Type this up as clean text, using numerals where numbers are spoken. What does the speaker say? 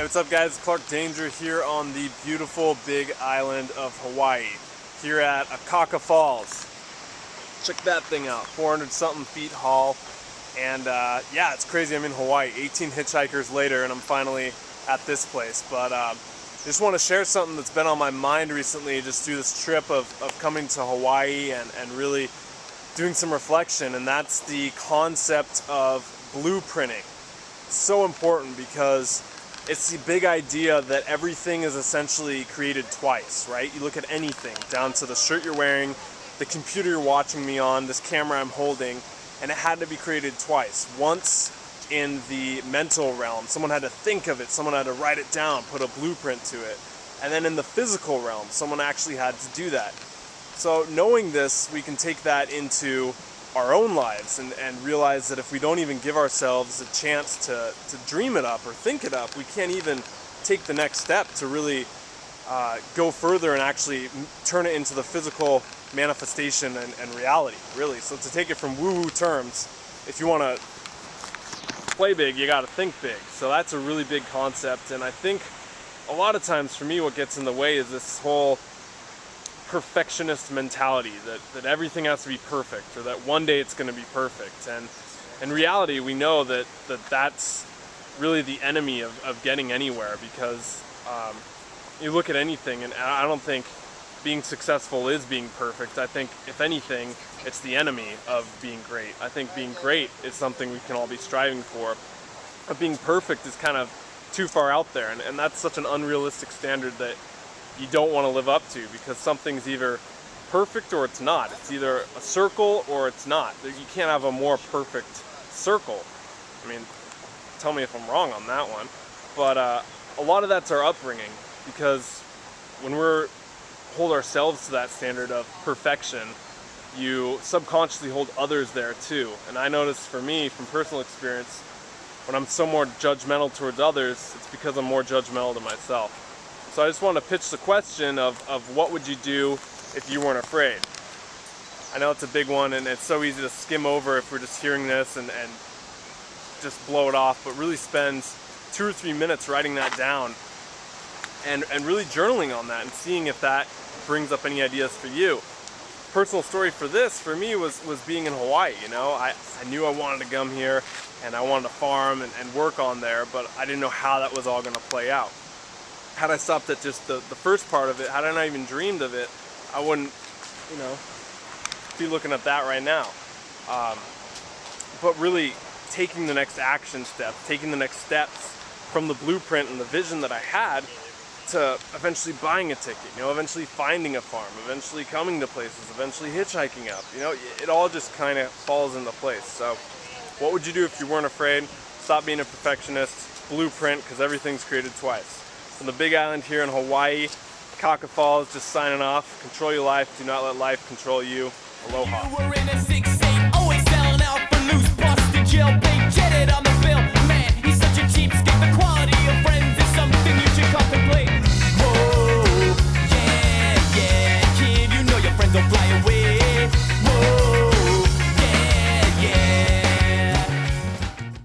what's up guys? Clark Danger here on the beautiful big island of Hawaii, here at Akaka Falls. Check that thing out, 400 something feet tall, and yeah, it's crazy. I'm in Hawaii, 18 hitchhikers later, and I'm finally at this place. But I just want to share something that's been on my mind recently, just through this trip of coming to Hawaii and really doing some reflection, and that's the concept of blueprinting. It's so important because it's the big idea that everything is essentially created twice, right? You look at anything, down to the shirt you're wearing, the computer you're watching me on, this camera I'm holding, and it had to be created twice. Once in the mental realm, someone had to think of it, someone had to write it down, put a blueprint to it. And then in the physical realm, someone actually had to do that. So knowing this, we can take that into our own lives and realize that if we don't even give ourselves a chance to dream it up or think it up, we can't even take the next step to really go further and actually turn it into the physical manifestation and reality, really. So to take it from woo-woo terms, if you want to play big, you got to think big. So that's a really big concept, and I think a lot of times for me what gets in the way is this whole perfectionist mentality that everything has to be perfect, or that one day it's going to be perfect. And in reality, we know that that's really the enemy of getting anywhere, because you look at anything, and I don't think being successful is being perfect. I think if anything, it's the enemy of being great. I think being great is something we can all be striving for, but being perfect is kind of too far out there, and that's such an unrealistic standard that you don't want to live up to, because something's either perfect or it's not. It's either a circle or it's not. You can't have a more perfect circle. I mean, tell me if I'm wrong on that one. But a lot of that's our upbringing, because when we hold ourselves to that standard of perfection, you subconsciously hold others there too. And I notice for me, from personal experience, when I'm so more judgmental towards others, it's because I'm more judgmental to myself. So I just want to pitch the question of what would you do if you weren't afraid? I know it's a big one, and it's so easy to skim over if we're just hearing this and just blow it off, but really spend 2 or 3 minutes writing that down and really journaling on that and seeing if that brings up any ideas for you. Personal story for this, for me, was being in Hawaii. You know, I knew I wanted to come here and I wanted to farm and work on there, but I didn't know how that was all going to play out. Had I stopped at just the first part of it, had I not even dreamed of it, I wouldn't, you know, be looking at that right now. But really taking the next action steps, taking the next steps from the blueprint and the vision that I had to eventually buying a ticket, you know, eventually finding a farm, eventually coming to places, eventually hitchhiking up. You know, it all just kind of falls into place. So what would you do if you weren't afraid? Stop being a perfectionist, blueprint, because everything's created twice. From the big island here in Hawaii, Akaka Falls, just signing off. Control your life, do not let life control you. Aloha. You were in a 6'8", always selling out for loose, busted jailbait, jetted on the bill.